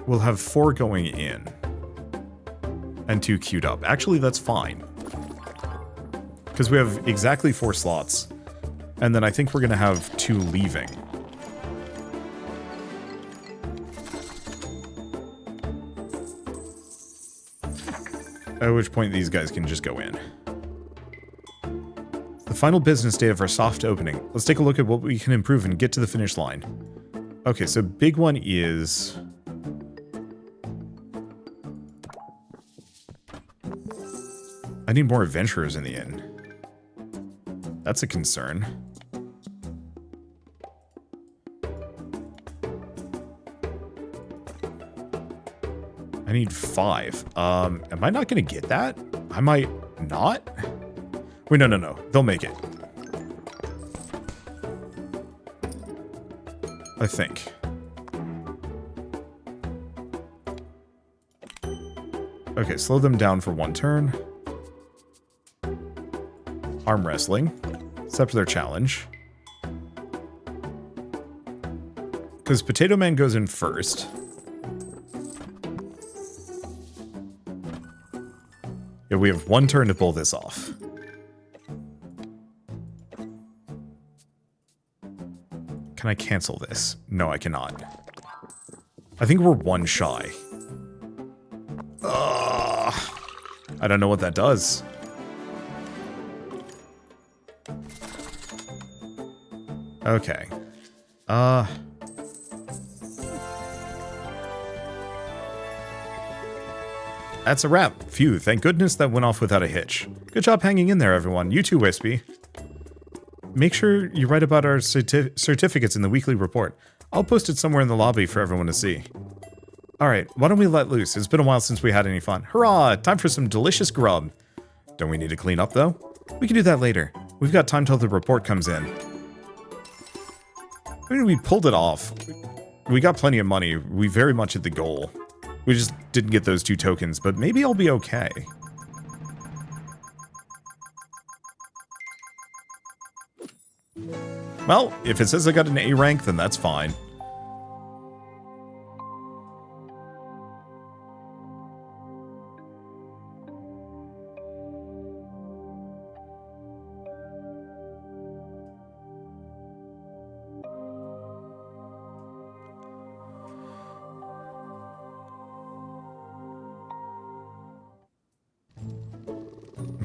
Speaker 1: we'll have 4 going in and 2 queued up. Actually, that's fine. Because we have exactly 4 slots. And then I think we're going to have 2 leaving. At which point these guys can just go in. The final business day of our soft opening. Let's take a look at what we can improve and get to the finish line. Okay, so big one is... I need more adventurers in the inn. That's a concern. I need 5. Am I not going to get that? I might not? Wait, no. They'll make it. I think. Okay, slow them down for 1 turn. Arm wrestling. Accept their challenge. Because Potato Man goes in first. Yeah, we have 1 turn to pull this off. Can I cancel this? No, I cannot. I think we're 1 shy. I don't know what that does. Okay. That's a wrap. Phew, thank goodness that went off without a hitch. Good job hanging in there, everyone. You too, Wispy. Make sure you write about our certificates in the weekly report. I'll post it somewhere in the lobby for everyone to see. Alright, why don't we let loose? It's been a while since we had any fun. Hurrah! Time for some delicious grub. Don't we need to clean up, though? We can do that later. We've got time till the report comes in. I mean, we pulled it off. We got plenty of money. We very much hit the goal. We just didn't get those 2 tokens, but maybe I'll be okay. Well, if it says I got an A rank, then that's fine.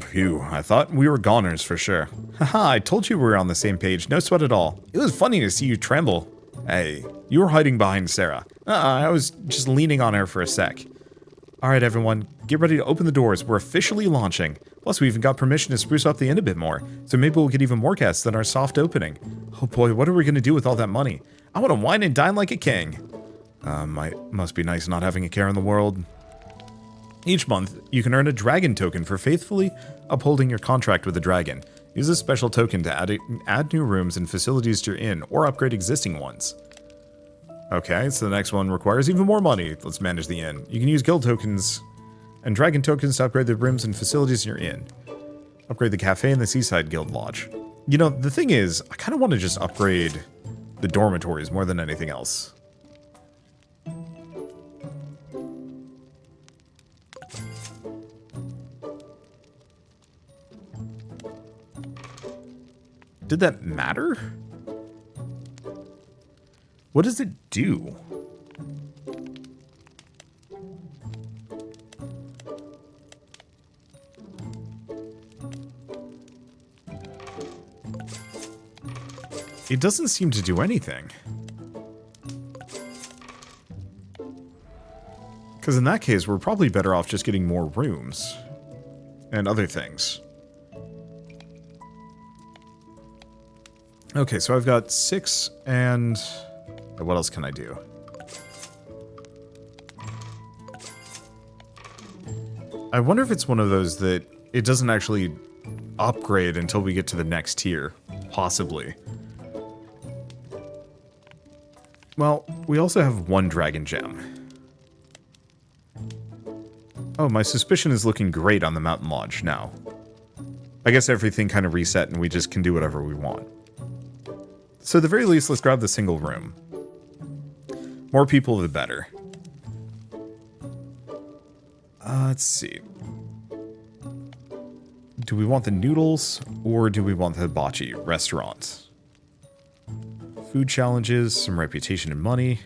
Speaker 1: Phew, I thought we were goners for sure. Haha, I told you we were on the same page, no sweat at all. It was funny to see you tremble. Hey, you were hiding behind Sarah. I was just leaning on her for a sec. Alright everyone, get ready to open the doors, we're officially launching. Plus we even got permission to spruce up the inn a bit more, so maybe we'll get even more guests than our soft opening. Oh boy, what are we gonna do with all that money? I wanna wine and dine like a king. Must be nice not having a care in the world. Each month, you can earn a dragon token for faithfully upholding your contract with the dragon. Use this special token to add new rooms and facilities to your inn, or upgrade existing ones. Okay, so the next one requires even more money. Let's manage the inn. You can use guild tokens and dragon tokens to upgrade the rooms and facilities in your inn. Upgrade the cafe and the seaside guild lodge. You know, the thing is, I kind of want to just upgrade the dormitories more than anything else. Did that matter? What does it do? It doesn't seem to do anything. Because in that case, we're probably better off just getting more rooms. And other things. Okay, so I've got 6 and... What else can I do? I wonder if it's one of those that it doesn't actually upgrade until we get to the next tier. Possibly. Well, we also have 1 dragon gem. Oh, my suspicion is looking great on the Mountain Lodge now. I guess everything kind of reset and we just can do whatever we want. So at the very least, let's grab the single room. More people, the better. Let's see. Do we want the noodles or do we want the hibachi restaurant? Food challenges, some reputation and money.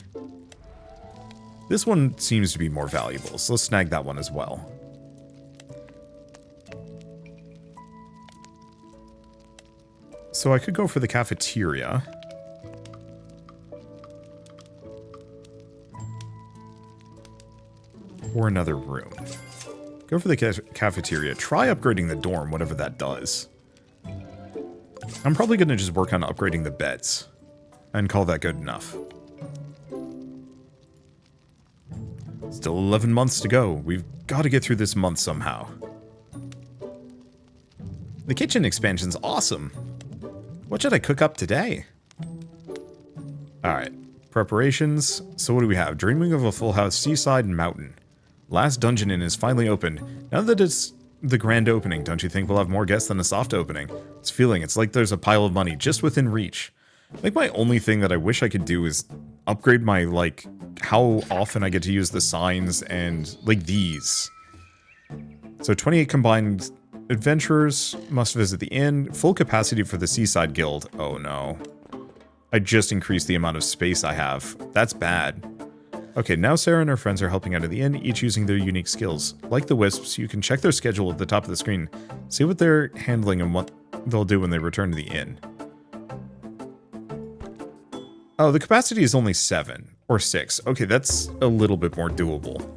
Speaker 1: This one seems to be more valuable, so let's snag that one as well. So I could go for the cafeteria. Or another room. Go for the cafeteria. Try upgrading the dorm, whatever that does. I'm probably going to just work on upgrading the beds. And call that good enough. Still 11 months to go. We've got to get through this month somehow. The kitchen expansion's awesome. What should I cook up today? Alright. Preparations. So what do we have? Dreaming of a full house, seaside, and mountain. Last Dungeon Inn is finally open. Now that it's the grand opening, don't you think we'll have more guests than a soft opening? It's like there's a pile of money just within reach. Like, my only thing that I wish I could do is upgrade my, like, how often I get to use the signs and, like, these. So 28 combined adventurers must visit the inn. Full capacity for the Seaside Guild. Oh, no. I just increased the amount of space I have. That's bad. Okay, now Sarah and her friends are helping out at the inn, each using their unique skills. Like the Wisps, you can check their schedule at the top of the screen. See what they're handling and what they'll do when they return to the inn. Oh, the capacity is only 7 or 6. Okay, that's a little bit more doable.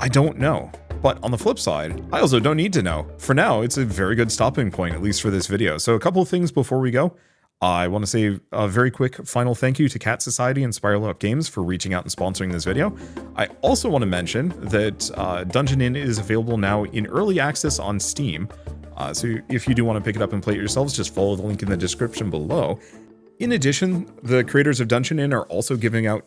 Speaker 1: I don't know. But on the flip side, I also don't need to know. For now, it's a very good stopping point, at least for this video. So a couple of things before we go. I want to say a very quick final thank you to Cat Society and Spiral Up Games for reaching out and sponsoring this video. I also want to mention that Dungeon Inn is available now in early access on Steam. So if you do want to pick it up and play it yourselves, just follow the link in the description below. In addition, the creators of Dungeon Inn are also giving out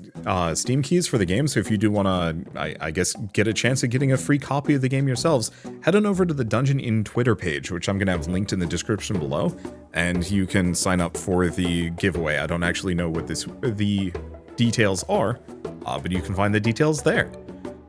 Speaker 1: Steam keys for the game, so if you do want to, I guess, get a chance at getting a free copy of the game yourselves, head on over to the Dungeon Inn Twitter page, which I'm going to have linked in the description below, and you can sign up for the giveaway. I don't actually know what the details are, but you can find the details there.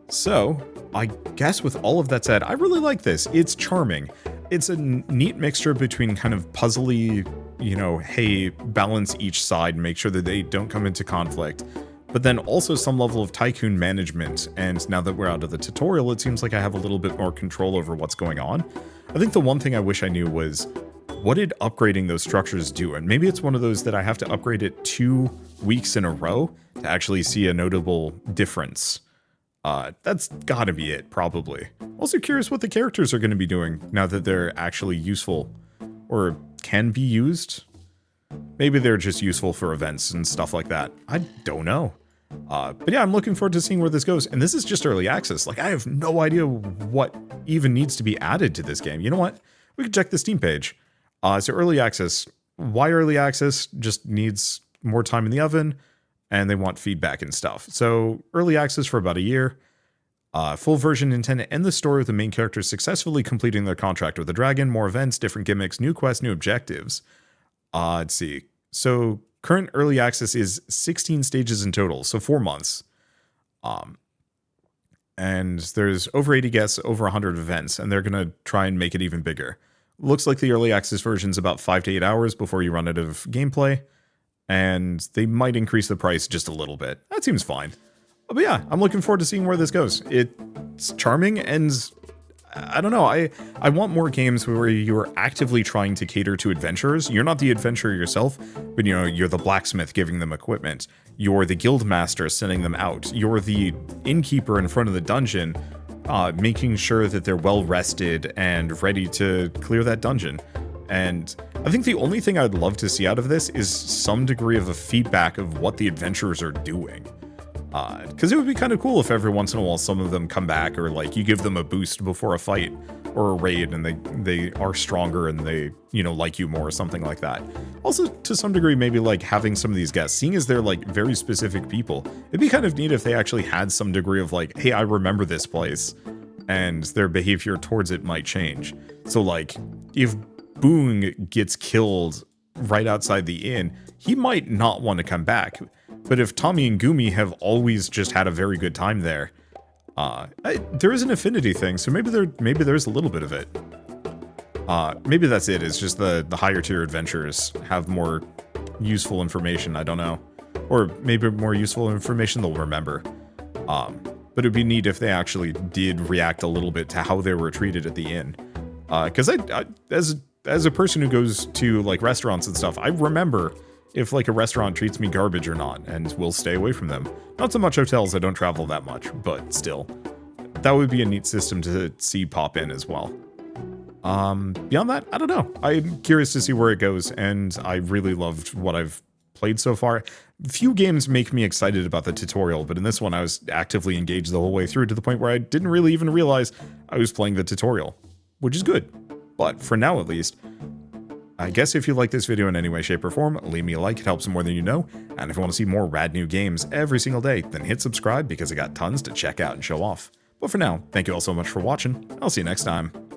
Speaker 1: So, I guess with all of that said, I really like this. It's charming. It's a neat mixture between kind of puzzly, you know, hey, balance each side and make sure that they don't come into conflict. But then also some level of Tycoon management, and now that we're out of the tutorial, it seems like I have a little bit more control over what's going on. I think the one thing I wish I knew was, what did upgrading those structures do? And maybe it's one of those that I have to upgrade it 2 weeks in a row to actually see a notable difference. That's gotta be it, probably. Also curious what the characters are going to be doing now that they're actually useful, or can be used. Maybe they're just useful for events and stuff like that. I don't know. But yeah, I'm looking forward to seeing where this goes. And this is just early access. Like, I have no idea what even needs to be added to this game. You know what? We can check the Steam page. So early access. Why early access? Just needs more time in the oven, and they want feedback and stuff. So early access for about a year. Full version intended to end the story with the main characters successfully completing their contract with the dragon, more events, different gimmicks, new quests, new objectives. Let's see. So current early access is 16 stages in total, so 4 months. And there's over 80 guests, over 100 events, and they're going to try and make it even bigger. Looks like the early access version is about 5 to 8 hours before you run out of gameplay, and they might increase the price just a little bit. That seems fine. But yeah, I'm looking forward to seeing where this goes. It's charming, and I don't know. I want more games where you're actively trying to cater to adventurers. You're not the adventurer yourself, but you know, you're the blacksmith giving them equipment. You're the guild master sending them out. You're the innkeeper in front of the dungeon, making sure that they're well rested and ready to clear that dungeon. And I think the only thing I'd love to see out of this is some degree of a feedback of what the adventurers are doing. Because it would be kind of cool if every once in a while some of them come back, or like you give them a boost before a fight or a raid and they are stronger and they, you know, like you more or something like that. Also, to some degree, maybe like having some of these guests, seeing as they're like very specific people, it'd be kind of neat if they actually had some degree of like, hey, I remember this place, and their behavior towards it might change. So like, if Boone gets killed right outside the inn, he might not want to come back. But if Tommy and Gumi have always just had a very good time there, there is an affinity thing, so maybe there's a little bit of it. Maybe that's it. It's just the higher tier adventurers have more useful information. I don't know, or maybe more useful information they'll remember. But it'd be neat if they actually did react a little bit to how they were treated at the inn. Because as a person who goes to like restaurants and stuff, I remember if like a restaurant treats me garbage or not, and will stay away from them. Not so much hotels, I don't travel that much, but still. That would be a neat system to see pop in as well. Beyond that, I don't know. I'm curious to see where it goes, and I really loved what I've played so far. Few games make me excited about the tutorial, but in this one I was actively engaged the whole way through to the point where I didn't really even realize I was playing the tutorial, which is good. But for now at least, I guess if you like this video in any way, shape, or form, leave me a like, it helps more than you know, and if you want to see more rad new games every single day, then hit subscribe because I got tons to check out and show off. But for now, thank you all so much for watching, I'll see you next time.